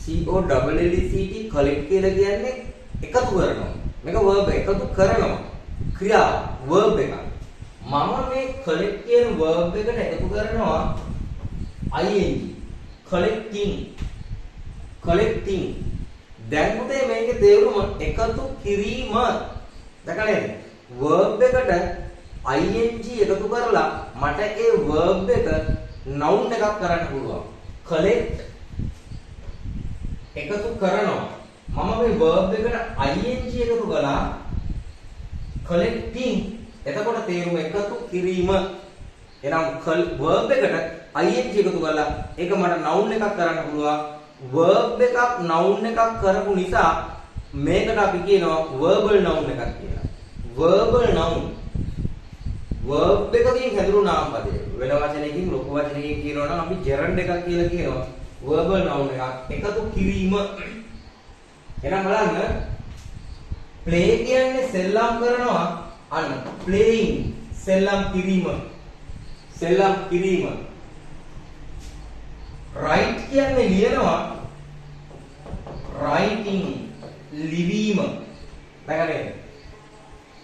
COLLECT collect කියලා කියන්නේ එකතු කරනවා. මේක verb එකතු කරනවා. ක්‍රියාව verb එක. මම මේ collect කියන verb එකට එකතු කරනවා ing collecting. දැන් පුතේ මේකේ තේරුම එකතු කිරීම. දැකලා නේද? verb එකට ing එකතු කරලා මට ඒ verb එක noun එකක් කරන්න පුළුවන්. collect එකතු කරනවා. මම මේ verb එකට ing එකතු කළා collecting. එතකොට තේරුම එකතු කිරීම. එනම් verb එකට ing එකතු කළා ඒක මට noun එකක් කරන්න පුළුවන්. verb එකක් noun එකක් කරපු නිසා මේකට අපි කියනවා verbal noun එකක් කියලා. verbal noun verb එකකින් හැදුණු නාමපදය. වෙන වචනයකින් ලොකු වචනයකින් කියනවා නම් අපි gerund එකක් කියලා කියනවා. verbal noun එකක් එකතු කිරීම. එහෙනම් බලන්න play කියන්නේ සෙල්ලම් කරනවා. අන්න playing සෙල්ලම් කිරීම. write කියන්නේ ලියනවා. writing ලිවීම. දැකගන්න.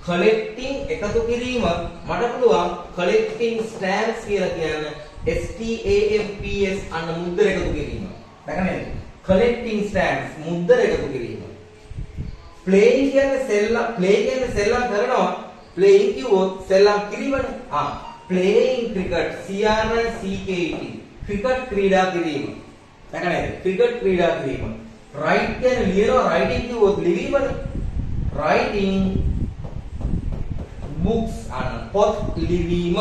collecting එකතු කිරීම මට පුළුවන් collecting stamps කියලා කියන්න. STAMPS අන්න මුද්දර එකතු කිරීම. දැකගන්න. collecting stamps මුද්දර එකතු කිරීම. playing කියන්නේ සෙල්ලම් කරනවා. playing කිව්වොත් සෙල්ලම් කිරීමනේ. playing cricket CRICKET cricket ක්‍රීඩා කිරීම. දැකගන්න. cricket ක්‍රීඩා කිරීම. write කියන්නේ ලියනවා. writing කිව්වොත් ලිවීමනේ. writing books අන්න පොත් ලිවීම.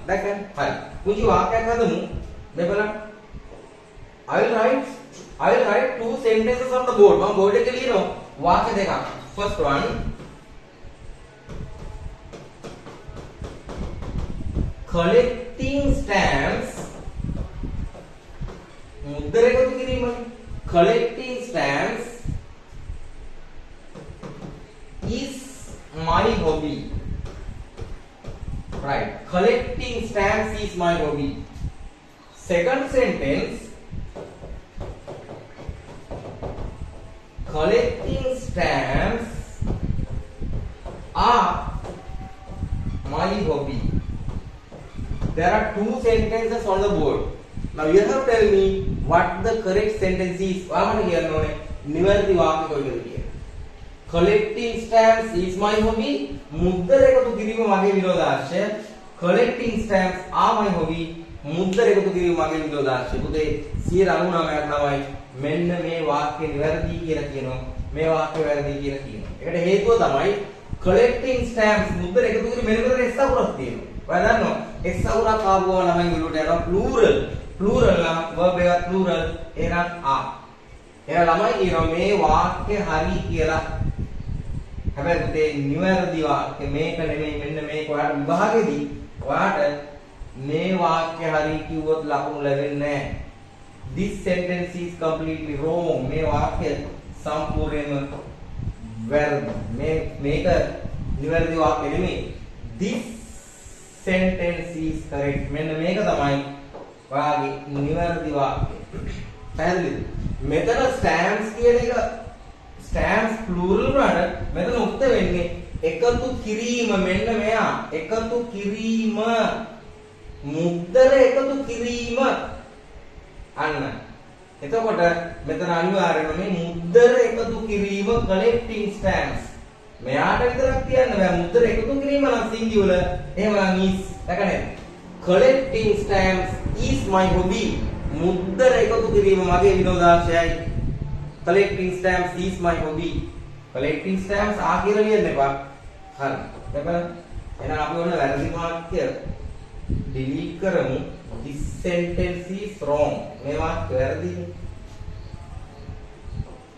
දැකගන්න. හරි. පුංචි වාක්‍යයක් හදමු. මේ බලන්න. I will write two sentences on the board. මම board එකේ ලියනවා වාක්‍ය දෙකක්. first one collecting stamps මුද්දර එකතු කිරීම. collecting stamps is my hobby. right, collecting stamps is my hobby. second sentence collecting stamps are my hobby. There are two sentences on the board. Now you have to tell me what the correct sentence is. ඔයාමට කියන්න ඕනේ නිවැරදි වාක්‍ය කොයිද කියලා. collecting stamps is my hobby. මුද්දර එකතු කිරීම මගේ විනෝදාංශය. collecting stamps are my hobby. මුද්දර එකතු කිරීම මගේ විනෝදාංශය. පුතේ 99ක් තමයි මෙන්න මේ වාක්‍ය නිවැරදි කියලා කියනවා. මේ වාක්‍ය වැරදි කියලා කියනවා. ඒකට හේතුව තමයි collecting stamps මුද්දර එකතු කිරීම මෙන්න මෙතන S අකුරක් තියෙනවා. ඔයා දන්නවා S අකුරක් ආවම ළමයි වලට යනවා plural නම් verb එක plural එහෙනම් එහෙනම් ළමයි කියනවා මේ වාක්‍ය හරි කියලා. හැබැයි පුතේ නිවැරදි වාක්‍ය මේක නෙමෙයි මෙන්න මේක ඔයාලට විභාගෙදී ඔයාට මේ වාක්‍ය හරි කිව්වොත් ලකුණු ලැබෙන්නේ නැහැ. This sentence is completely wrong. මේ වාක්‍ය සම්පූර්ණයෙන්ම වැරදි. මේක නිවැරදි වාක්‍ය නෙමෙයි. This sentence is correct. මෙන්න මේක තමයි ඔයාගේ නිවැරදි වාක්‍ය. පැහැදිලිද? මෙතන stamps කියන එක stamps plural වලට මෙතන උත්තර වෙන්නේ එකතු කිරීම. මෙන්න මෙයා එකතු කිරීම. මුද්දර එකතු කිරීම. අන්න. එතකොට මෙතන අනිවාර්යයෙන්ම මේ මුද්දර එකතු කිරීම collecting stamps. මෙයාට විතරක් කියන්න බෑ. මුද්දර එකතු කිරීම නම් singular. එහෙමනම් is. දැකනේ. collecting stamps is my hobby. මුද්දර එකතු කිරීම මගේ විනෝදාංශයයි. collecting stamps is my hobby. collecting stamps කියලා ලියන්න එපා. හරි. දැකලා එහෙනම් අපි ඔන්න වැරදි වාක්‍ය delete කරමු. This sentence is wrong. මේ වාක්‍ය වැරදි.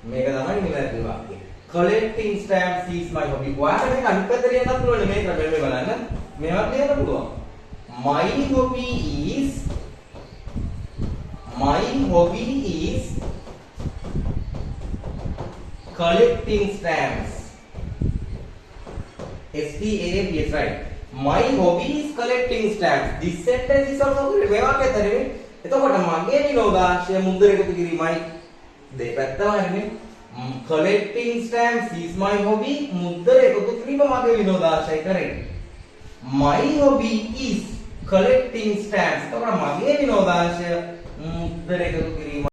මේක තමයි නිවැරදි වාක්‍යය. collecting stamps is my hobby. ඔයාලට මේක අනිත් පැත්තට ලියන්නත් පුළුවන්. මේක මේ බලන්න. මේවත් ලියන්න පුළුවන්. My hobby is collecting stamps. STAMPS, right? My hobby is collecting stamps. This sentence is also correct. මේ වාක්‍යය හරිනේ. එතකොට මගේ විනෝදාංශය මුද්දර එකතු කිරීමයි දෙපැත්තම හරිනේ. collecting stamps is my hobby. මුද්දර එකතු කිරීම මගේ විනෝදාංශය correct. My hobby is collecting stamps. එතකොට මගේ විනෝදාංශය මුද්දර එකතු කිරීම